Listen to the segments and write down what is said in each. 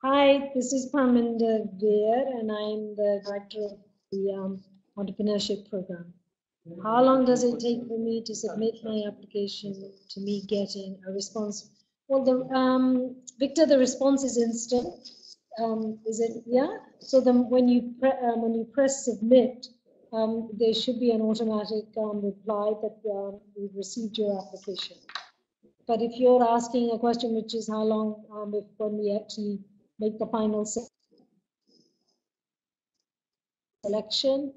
Hi, this is Parminder Veer, and I'm the director of the Entrepreneurship program. How long does it take for me to submit my application to me getting a response? Well, Victor, the response is instant. Is it? Yeah. So when you press submit, there should be an automatic reply that we've received your application. But if you're asking a question, which is how long when we actually make the final selection,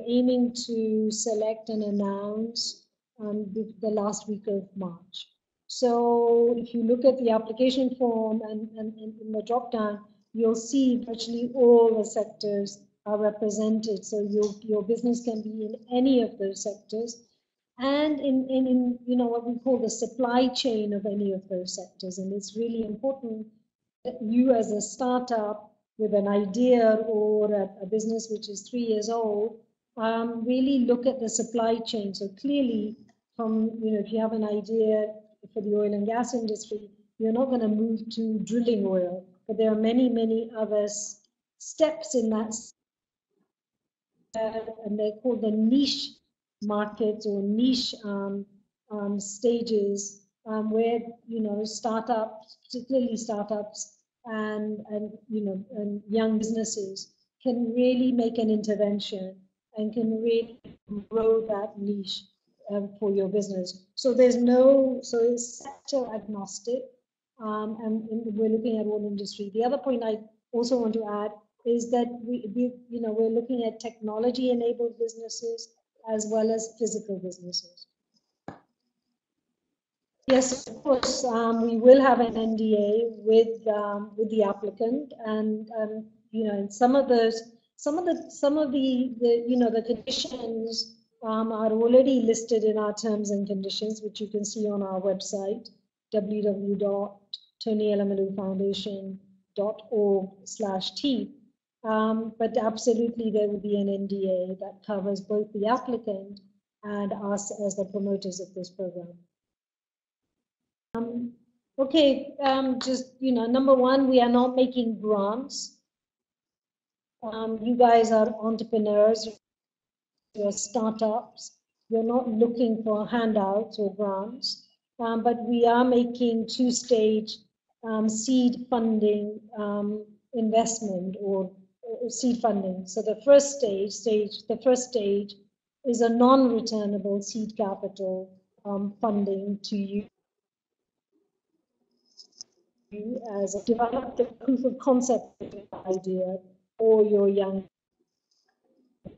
aiming to select and announce the last week of March. So if you look at the application form and in the drop down, you'll see virtually all the sectors are represented. So your business can be in any of those sectors, and in what we call the supply chain of any of those sectors. And it's really important that you as a startup with an idea or a business which is 3 years old, really look at the supply chain. So clearly, if you have an idea for the oil and gas industry, you're not going to move to drilling oil, but there are many, many other steps in that, and they're called the niche markets or niche stages, where startups, particularly startups and young businesses can really make an intervention and can really grow that niche for your business. So it's sector agnostic, and we're looking at all industry. The other point I also want to add is that we're looking at technology-enabled businesses as well as physical businesses. Yes, of course. We will have an NDA with the applicant, and some of the conditions are already listed in our terms and conditions, which you can see on our website, www.tonyelamalu.foundation.org/T. But absolutely, there will be an NDA that covers both the applicant and us as the promoters of this program. Okay, number one, we are not making grants. You guys are entrepreneurs, you're startups. You're not looking for handouts or grants, but we are making two-stage seed funding investment or seed funding. So the first stage is a non-returnable seed capital funding to you as a develop the proof of concept idea for your young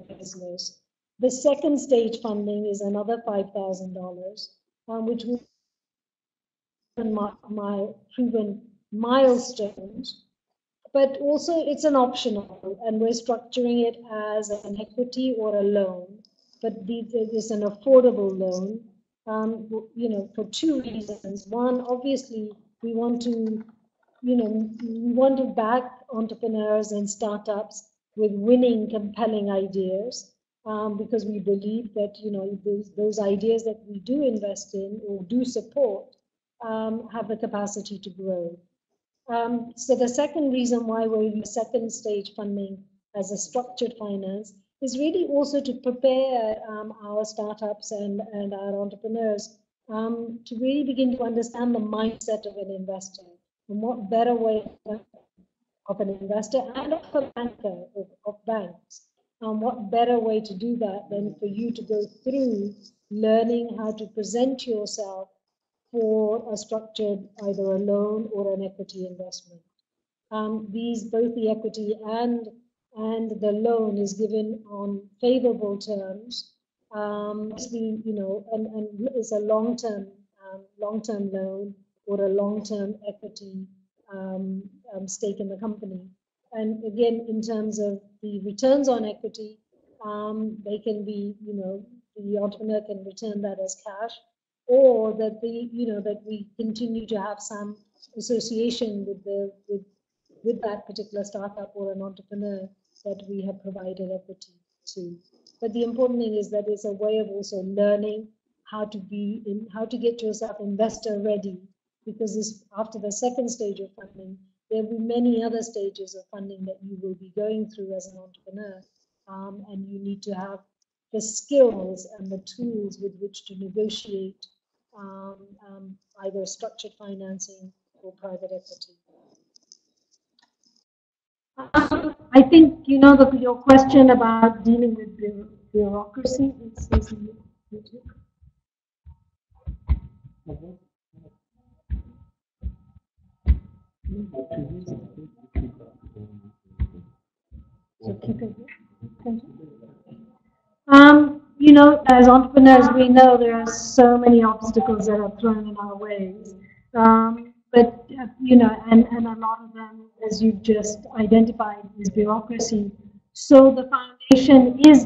business. The second stage funding is another $5,000, which will my proven milestones, but also it's an optional, and we're structuring it as an equity or a loan, but it is an affordable loan, for two reasons. One, obviously, we want to back entrepreneurs and startups with winning, compelling ideas, because we believe that those ideas that we do invest in or do support have the capacity to grow. So the second reason why we're in the second stage funding as a structured finance is really also to prepare our startups and our entrepreneurs to really begin to understand the mindset of an investor. And what better way of an investor and of a banker, of banks, what better way to do that than for you to go through learning how to present yourself for a structured, either a loan or an equity investment. Both the equity and the loan is given on favorable terms. And it's a long-term loan or a long-term equity stake in the company. And again, in terms of the returns on equity, they can be, the entrepreneur can return that as cash, or that that we continue to have some association with that particular startup or an entrepreneur that we have provided equity to. But the important thing is that it's a way of also learning how to get yourself investor ready, because after the second stage of funding, there'll be many other stages of funding that you will be going through as an entrepreneur, and you need to have the skills and the tools with which to negotiate either structured financing or private equity. I think your question about dealing with bureaucracy is so keep it. As entrepreneurs, we know there are so many obstacles that are thrown in our ways. But and a lot of them, as you've just identified, is bureaucracy. So the foundation is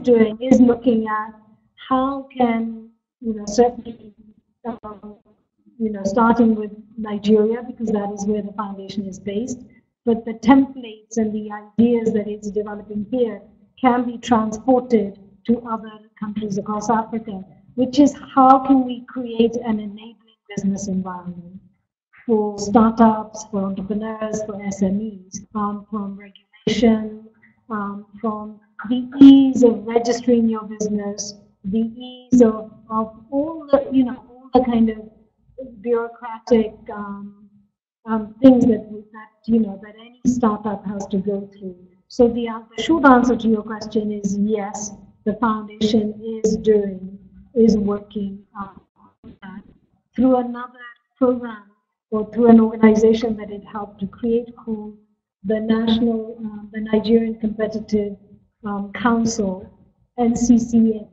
looking at how can, certainly, starting with Nigeria, because that is where the foundation is based, but the templates and the ideas that it's developing here can be transported to other countries across Africa, which is how can we create an enabling business environment for startups, for entrepreneurs, for SMEs, from regulation, from the ease of registering your business, the ease of all the kind of bureaucratic things that any startup has to go through. So the short answer to your question is yes, the foundation is working on that through another program or through an organization that it helped to create called the Nigerian Competitive Council, NCCN.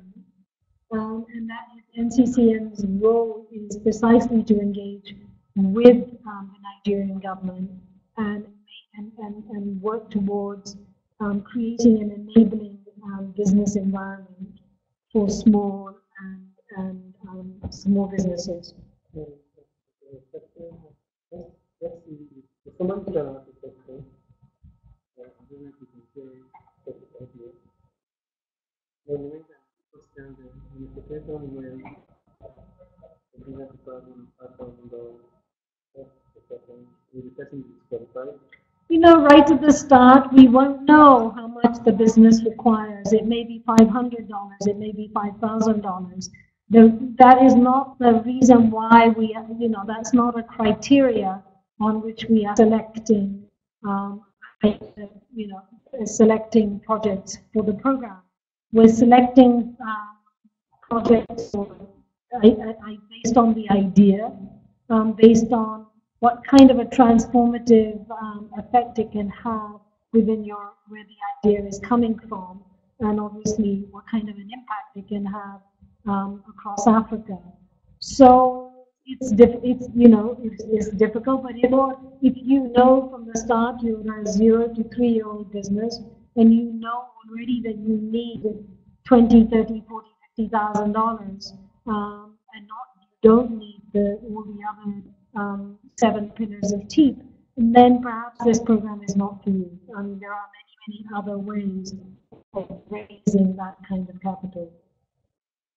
And that NCCN's role is precisely to engage with the Nigerian government and work towards creating an enabling business environment for small and small businesses. Right at the start, we won't know how much the business requires. It may be $500, it may be $5,000. That is not the reason why that's not a criteria on which we are selecting, selecting projects for the program. We're selecting projects based on the idea, based on what kind of a transformative effect it can have within where the idea is coming from, and obviously what kind of an impact it can have across Africa. So it's difficult, but if you know from the start you're a 0 to 3-year-old business, and you know already that you need $20, $30, $40, $50,000, and you don't need all the other 7 pillars of TEF, then perhaps this program is not for you. I mean, there are many other ways of raising that kind of capital.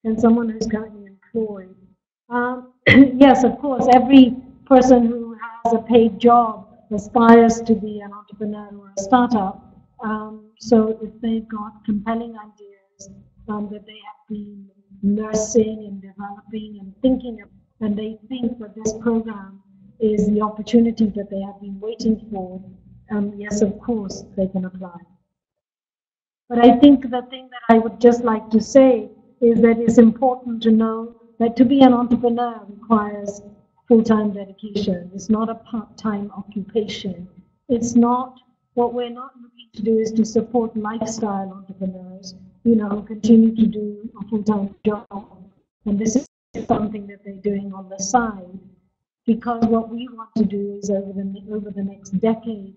And someone who's currently employed. Yes, of course, every person who has a paid job aspires to be an entrepreneur or a startup. So if they've got compelling ideas that they have been nursing and developing and thinking of, and they think that this program is the opportunity that they have been waiting for, yes, of course, they can apply. But I think the thing that I would just like to say is that it's important to know that to be an entrepreneur requires full-time dedication. It's not a part-time occupation. It's not, what we're not looking to do is to support lifestyle entrepreneurs, who continue to do a full-time job. And this is something that they're doing on the side. Because what we want to do is over the next decade,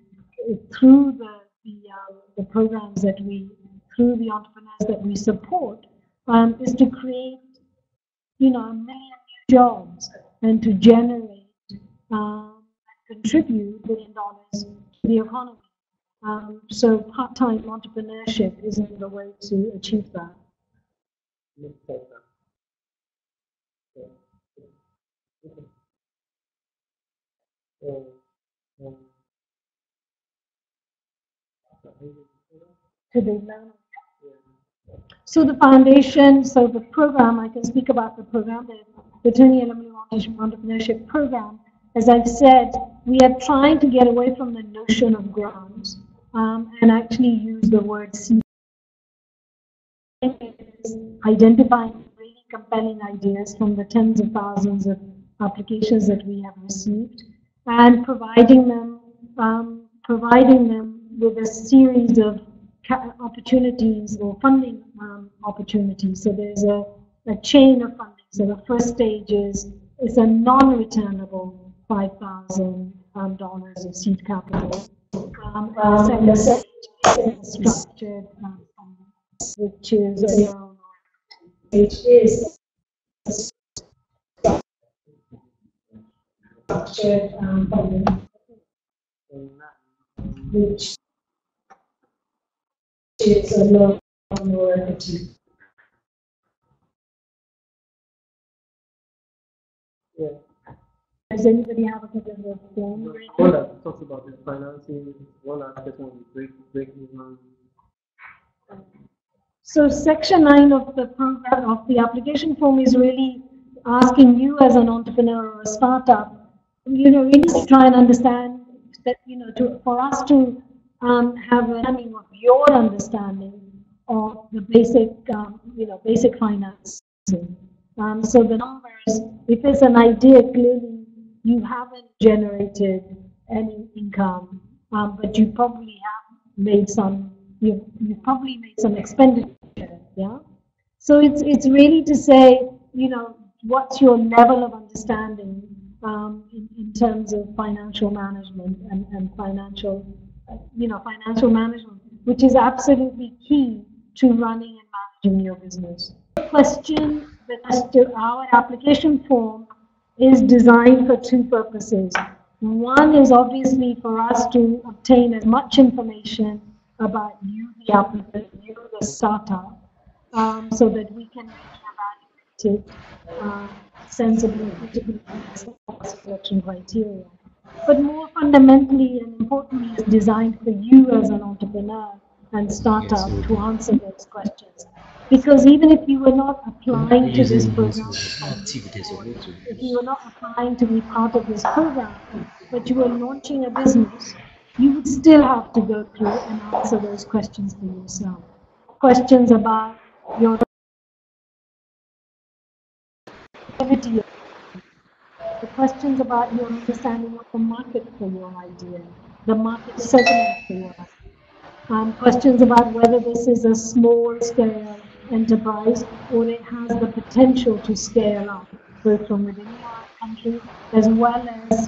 through the programs that through the entrepreneurs that we support, is to create, a million new jobs and to generate and contribute $1 billion to the economy. So part-time entrepreneurship isn't the way to achieve that. to the learner. So the foundation, so the program, I can speak about the program, the Tony Alumni Entrepreneurship Program. As I've said, we are trying to get away from the notion of grants and actually use the word seed. Identifying really compelling ideas from the tens of thousands of applications that we have received and providing them with a series of opportunities or funding opportunities. So there's a chain of funding. So the first stage is a non-returnable $5,000 of seed capital. And the second stage is structured funding, which is structured funding, which is a loan or equity. Yeah. Does anybody have a particular form? One that talks about the financing, one aspect on the break even. So section 9 of the program of the application form is really asking you as an entrepreneur or a startup, really to try and understand that, for us to have an understanding of your understanding of the basic, basic finance. So the numbers, if it's an idea, clearly you haven't generated any income, but you probably have made some. You've probably made some expenditure, yeah. So it's really to say, what's your level of understanding in terms of financial management and financial, financial management, which is absolutely key to running and managing your business. Our application form is designed for two purposes. One is obviously for us to obtain as much information about you, the applicant, you, the startup, so that we can evaluate it sensibly, critically, selection criteria. But more fundamentally and importantly, it's designed for you as an entrepreneur and startup to answer those questions. Because even if you were not applying to this program, if you were not applying to be part of this program, but you were launching a business, you would still have to go through and answer those questions for yourself. Questions about your activity, the questions about your understanding of the market for your idea, the market segment for your idea. Questions about whether this is a small-scale enterprise or it has the potential to scale up, both from within your country as well as,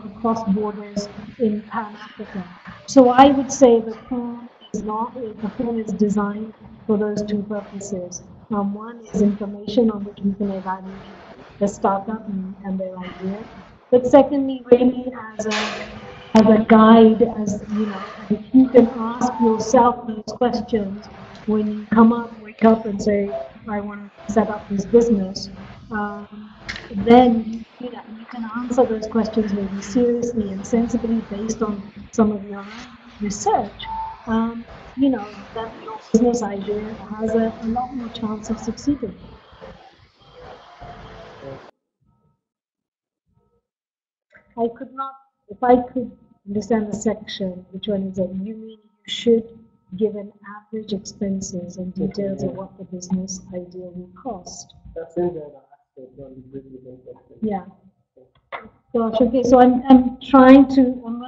across borders in Pan-Africa. So I would say the form is designed for those two purposes. One is information on which we can evaluate the startup and their idea. But secondly, really as a guide, if you can ask yourself those questions when you wake up and say, I want to set up this business, then you can answer those questions very seriously and sensibly based on some of your research. That your business idea has a lot more chance of succeeding. If I could understand the section, which one is that you mean you should give an average expenses and details of what the business idea will cost. That's in there, on the question. Yeah. Gosh, okay, so I'm going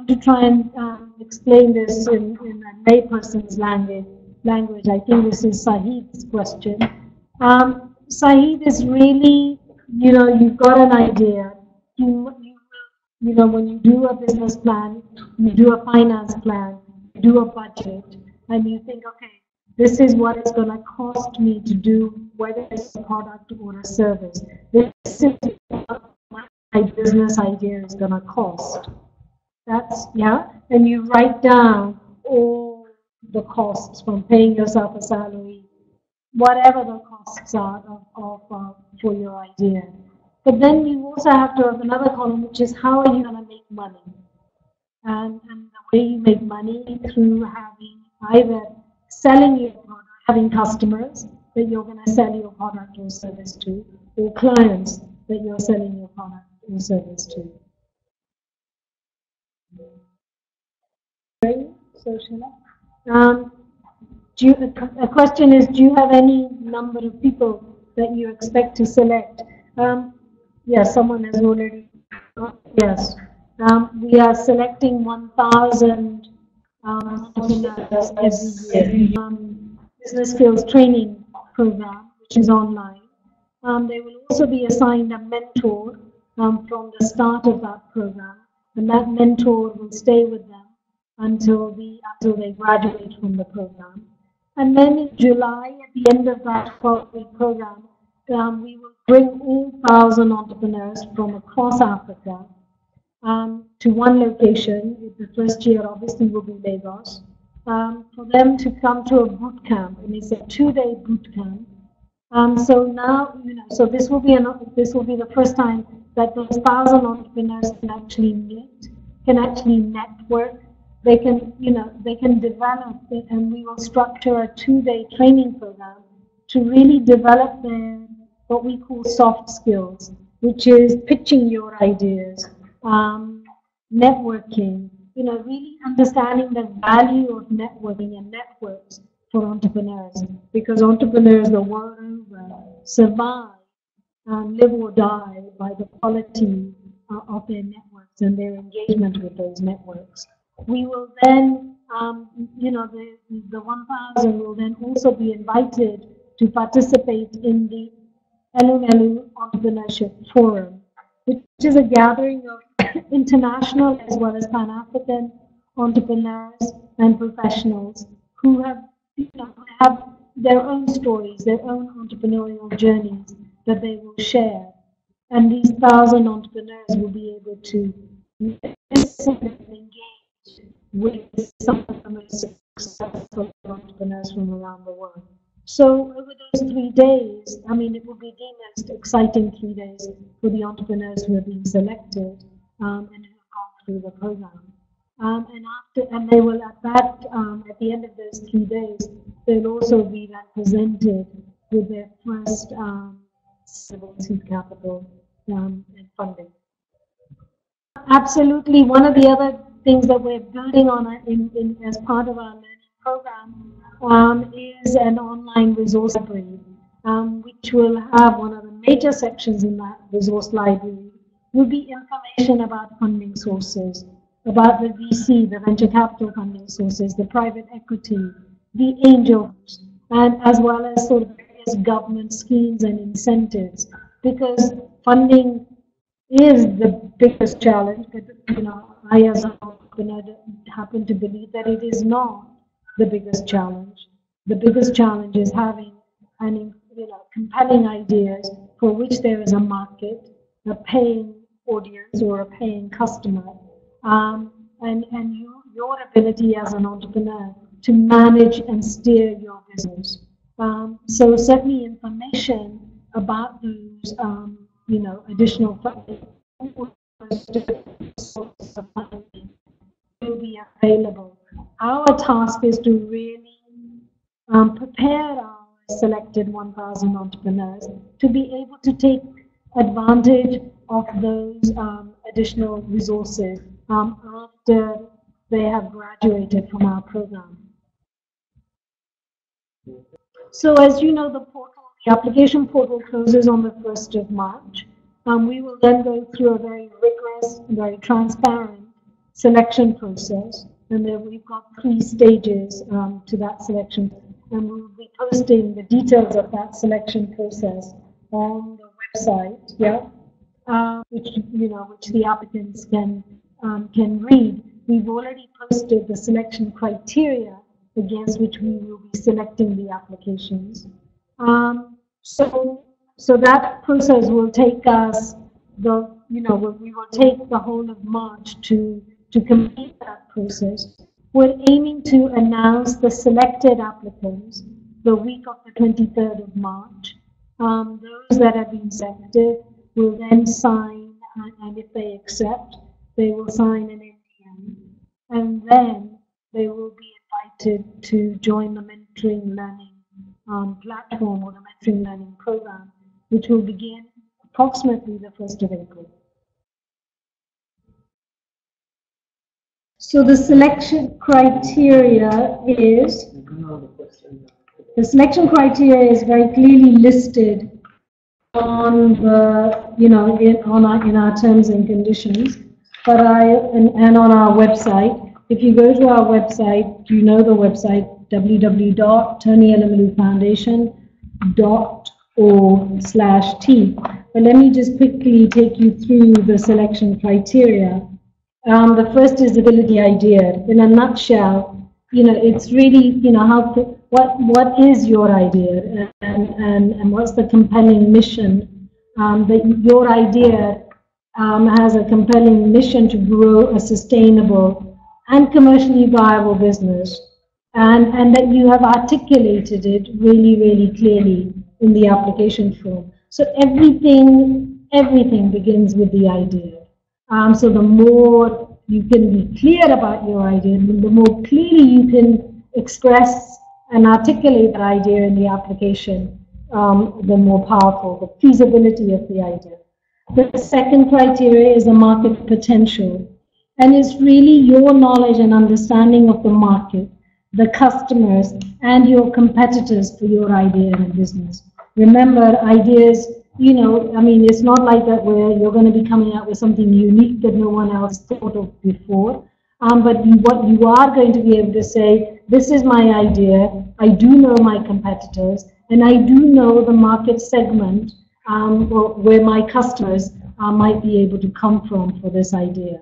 to try and explain this in a layperson's language. I think this is Sahid's question. Sahid is really, you've got an idea. When you do a business plan, you do a finance plan, you do a budget, and you think, okay, this is what it's going to cost me to do, whether it's a product or a service. This is what my business idea is going to cost. And you write down all the costs from paying yourself a salary, whatever the costs are for your idea. But then you also have to have another column, which is how are you going to make money? And the way you make money through having either selling your product, having customers that you're going to sell your product or service to, or clients that you're selling your product or service to. So, a question is, do you have any number of people that you expect to select? Yes, someone has already. Yes, we are selecting 1,000 entrepreneurs every year. Business skills training program, which is online. They will also be assigned a mentor from the start of that program, and that mentor will stay with them until they graduate from the program. And then in July, at the end of that 12-week program, we will bring all 1,000 entrepreneurs from across Africa to one location. The first year obviously will be Lagos, for them to come to a boot camp, and it's a 2-day boot camp. So now, so this will be the first time that those 1,000 entrepreneurs can actually meet, can actually network. They can develop it, and we will structure a 2-day training program to really develop their, what we call soft skills, which is pitching your ideas, networking, really understanding the value of networking and networks for entrepreneurs, because entrepreneurs the world over survive and live or die by the quality of their networks and their engagement with those networks. We will then, the 1,000 will then also be invited to participate in the Elu Entrepreneurship Forum, which is a gathering of international as well as Pan-African entrepreneurs and professionals who have their own stories, their own entrepreneurial journeys that they will share. And these 1,000 entrepreneurs will be able to listen and engage with some of the most successful entrepreneurs from around the world. So over those 3 days, it will be the most exciting 3 days for the entrepreneurs who have been selected and who have gone through the program. And they will at the end of those 3 days, they'll also be presented with their first seed capital and funding. Absolutely, one of the other things that we're building on as part of our learning program is an online resource library, which will have one of the major sections in that resource library will be information about funding sources, about the VC, the venture capital funding sources, the private equity, the angels, and as well as sort of various government schemes and incentives, because funding is the biggest challenge. But I as an entrepreneur happen to believe that it is not the biggest challenge. The biggest challenge is having compelling ideas for which there is a market, a paying audience or a paying customer, and your ability as an entrepreneur to manage and steer your business. So certainly information about those additional funding will be available. Our task is to really prepare our selected 1,000 entrepreneurs to be able to take advantage of those additional resources after they have graduated from our program. So as you know, the application portal closes on the 1st of March. We will then go through a very rigorous, very transparent selection process, and then we've got 3 stages to that selection, and we will be posting the details of that selection process on the website, which the applicants can read. We've already posted the selection criteria against which we will be selecting the applications. So that process will take us we will take the whole of March to complete that process. We're aiming to announce the selected applicants the week of the 23rd of March. Those that have been selected will then sign, and if they accept, they will sign an NDA, and then they will be invited to join the mentoring learning platform or the mentoring learning program, which will begin approximately the 1st of April. So the selection criteria is very clearly listed on the in our terms and conditions, but and on our website. If you go to our website, you know the website www.tonyelemalufoundation.org/t. But let me just quickly take you through the selection criteria. The first is ability idea. In a nutshell, it's really, what is your idea, and what's the compelling mission? That your idea has a compelling mission to grow a sustainable and commercially viable business, and that you have articulated it really, really clearly in the application form. So everything begins with the idea. So the more you can be clear about your idea, the more clearly you can express and articulate that idea in the application, the more powerful, the feasibility of the idea. The second criteria is the market potential. And it's really your knowledge and understanding of the market, the customers, and your competitors for your idea and business. Remember, ideas, it's not like that where you're going to be coming out with something unique that no one else thought of before. But what you are going to be able to say, this is my idea, I do know my competitors, and I do know the market segment where my customers might be able to come from for this idea.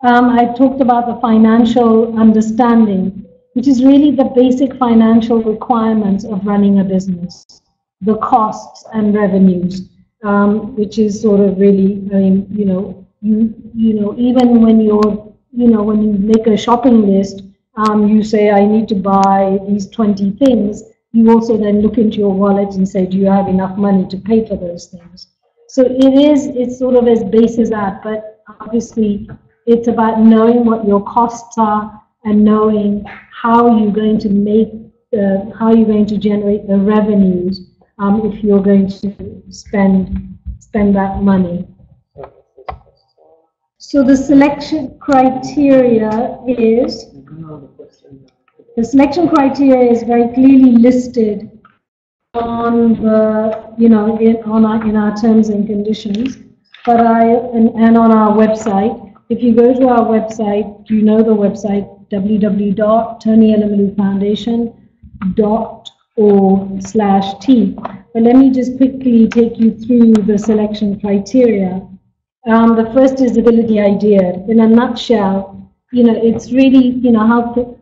I've talked about the financial understanding, which is really the basic financial requirements of running a business. The costs and revenues, which is sort of really, even when when you make a shopping list, you say, I need to buy these 20 things. You also then look into your wallet and say, do you have enough money to pay for those things? So it's sort of as base as that, but obviously it's about knowing what your costs are and knowing how you're going to generate the revenues if you're going to spend that money. So the selection criteria is very clearly listed on the in our terms and conditions, but and on our website. If you go to our website, you know the website www.tonyelemalufoundation.org/t. But let me just quickly take you through the selection criteria. The first is ability idea. In a nutshell, it's really,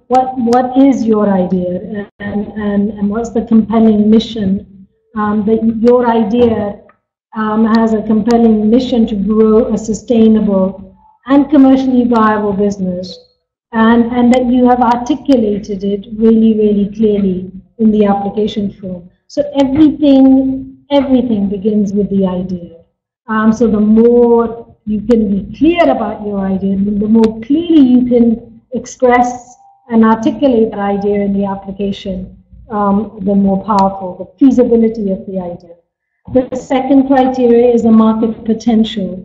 what is your idea, and what's the compelling mission? That your idea has a compelling mission to grow a sustainable and commercially viable business, and that you have articulated it really, really clearly in the application form. So everything begins with the idea. So the more you can be clear about your idea, the more clearly you can express and articulate that idea in the application, the more powerful, the feasibility of the idea. The second criteria is the market potential.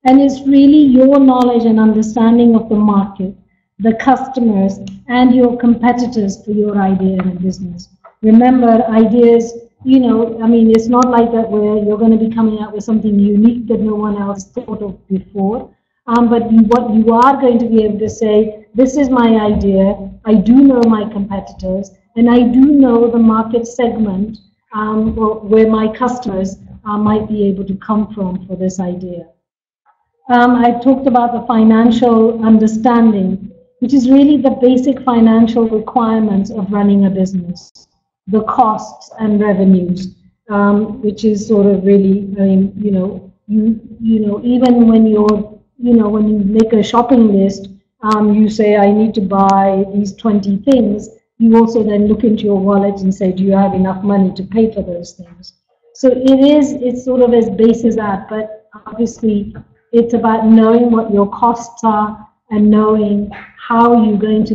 And it's really your knowledge and understanding of the market, the customers, and your competitors for your idea and business. Remember, ideas, it's not like that where you're going to be coming out with something unique that no one else thought of before. But what you are going to be able to say, this is my idea, I do know my competitors, and I do know the market segment where my customers might be able to come from for this idea. I've talked about the financial understanding, which is really the basic financial requirements of running a business. The costs and revenues, which is sort of really, even when when you make a shopping list, you say, I need to buy these 20 things. You also then look into your wallet and say, do you have enough money to pay for those things? So it's sort of as base as that, but obviously it's about knowing what your costs are and knowing how you're going to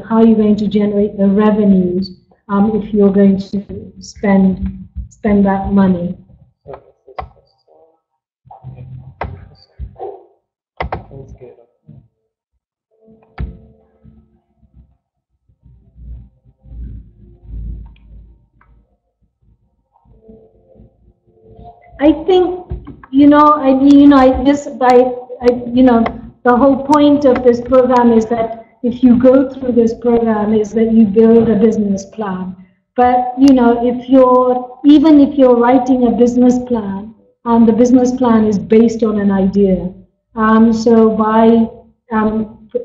how are you going to generate the revenues if you're going to spend that money. I think, the whole point of this program is that if you go through this program is that you build a business plan. But, even if you're writing a business plan, the business plan is based on an idea. So by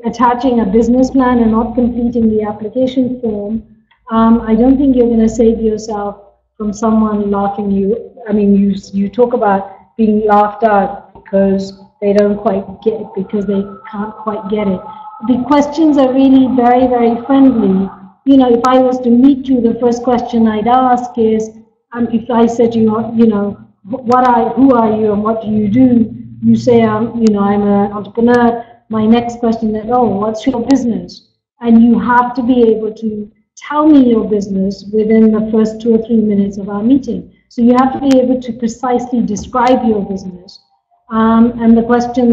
attaching a business plan and not completing the application form, I don't think you're going to save yourself from someone laughing you. I mean, you talk about being laughed at because they don't quite get it, because they can't quite get it. The questions are really very, very friendly. If I was to meet you, the first question I'd ask is, if I said to you, who are you and what do? You say, I'm an entrepreneur. My next question is, what's your business? And you have to be able to tell me your business within the first 2 or 3 minutes of our meeting. So you have to be able to precisely describe your business. And the question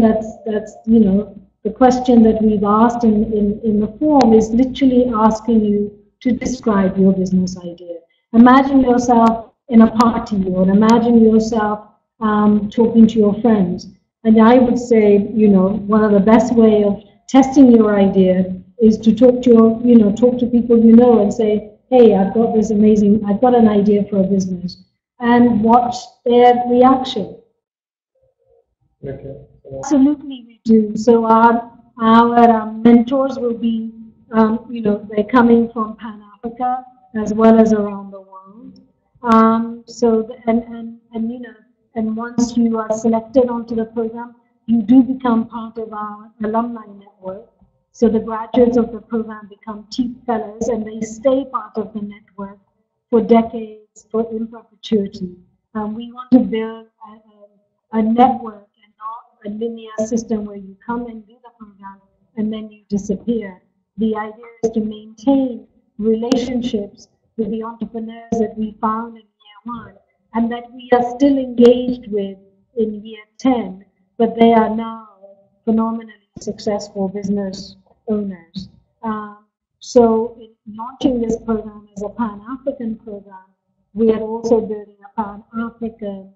the question that we've asked in the form is literally asking you to describe your business idea. Imagine yourself in a party, or imagine yourself talking to your friends. And I would say, one of the best way of testing your idea is to talk to people and say, hey, I've got an idea for a business, and watch their reaction. Okay. Absolutely, we do. So our mentors will be, they're coming from Pan Africa as well as around the world. And once you are selected onto the program, you do become part of our alumni network. So the graduates of the program become TEF fellows, and they stay part of the network for decades, in perpetuity. We want to build a network and not a linear system where you come and do the program and then you disappear. The idea is to maintain relationships with the entrepreneurs that we found in year 1 and that we are still engaged with in year 10, but they are now phenomenally successful business owners. So in launching this program as a Pan-African program, we are also building a Pan-African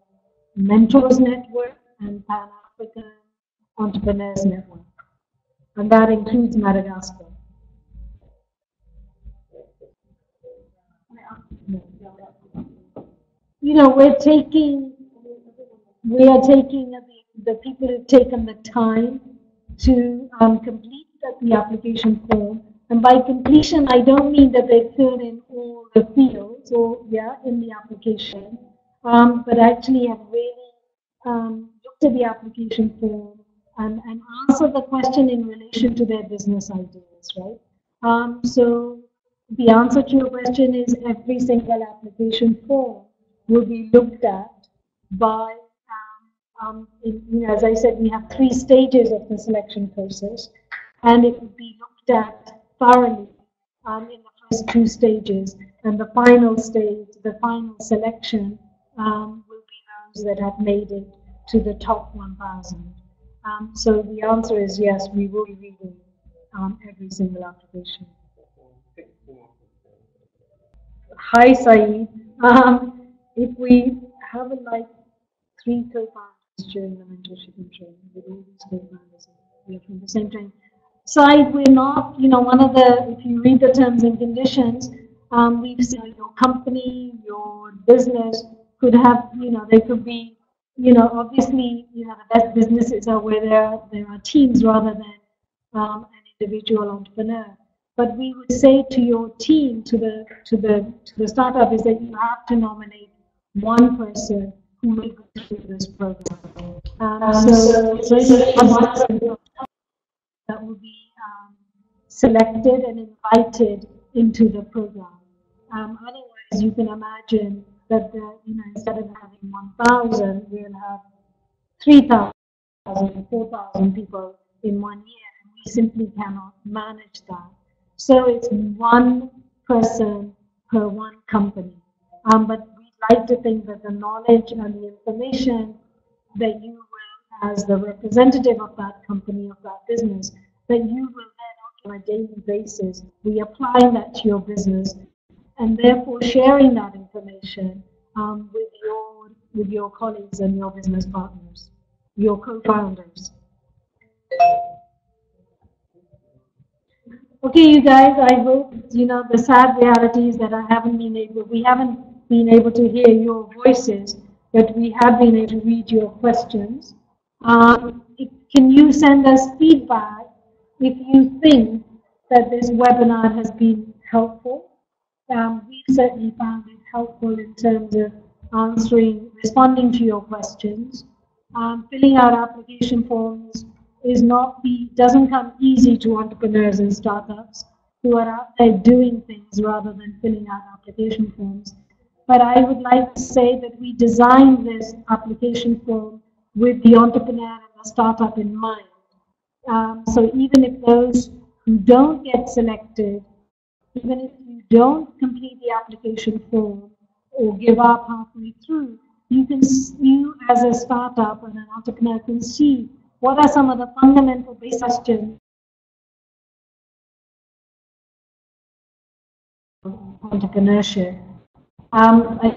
mentors network and Pan-African entrepreneurs network. And that includes Madagascar. We are taking the people who've taken the time to complete the application form. And by completion, I don't mean that they filled in all the fields in the application, but actually have really looked at the application form and answered the question in relation to their business ideas, right? So the answer to your question is every single application form will be looked at by, as I said, we have 3 stages of the selection process, and it will be looked at thoroughly in the first 2 stages, and the final stage, the final selection, will be those that have made it to the top 1,000. So the answer is yes, we will be reading every single application. Hi, Saeed. If we have 3 co-founders during the mentorship and training, with all these co-founders, we are from the same training. Side, we're not, if you read the terms and conditions, we've seen your company, your business could have, they could be, obviously, the best businesses are where there are teams rather than an individual entrepreneur. But we would say to your team, to the startup, is that you have to nominate one person who will go through this program. That will be selected and invited into the program. Otherwise, you can imagine that instead of having 1,000, we'll have 3,000, 4,000 people in 1 year, and we simply cannot manage that. So it's one person per one company. But we'd like to think that the knowledge and the information that you will, as the representative of that company, of that business, that you will then on a daily basis be applying that to your business, and therefore sharing that information with your colleagues and your business partners, your co-founders. Okay, you guys, I hope, the sad reality is that we haven't been able to hear your voices, but we have been able to read your questions. Can you send us feedback if you think that this webinar has been helpful? We've certainly found it helpful in terms of responding to your questions. Filling out application forms doesn't come easy to entrepreneurs and startups who are out there doing things rather than filling out application forms. But I would like to say that we designed this application form with the entrepreneur and the startup in mind. So even if those who don't get selected, even if you don't complete the application form or give up halfway through, you as a startup and an entrepreneur can see what are some of the fundamental basic questions of entrepreneurship. I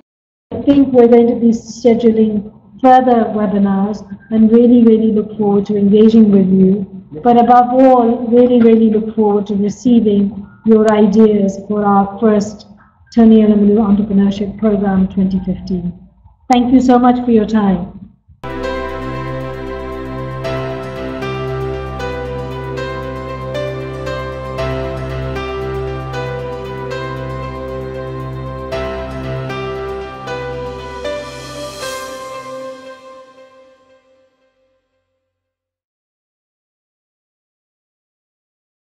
think we're going to be scheduling further webinars and really look forward to engaging with you. But above all, really look forward to receiving your ideas for our first Tony Elumelu Entrepreneurship Program 2015. Thank you so much for your time.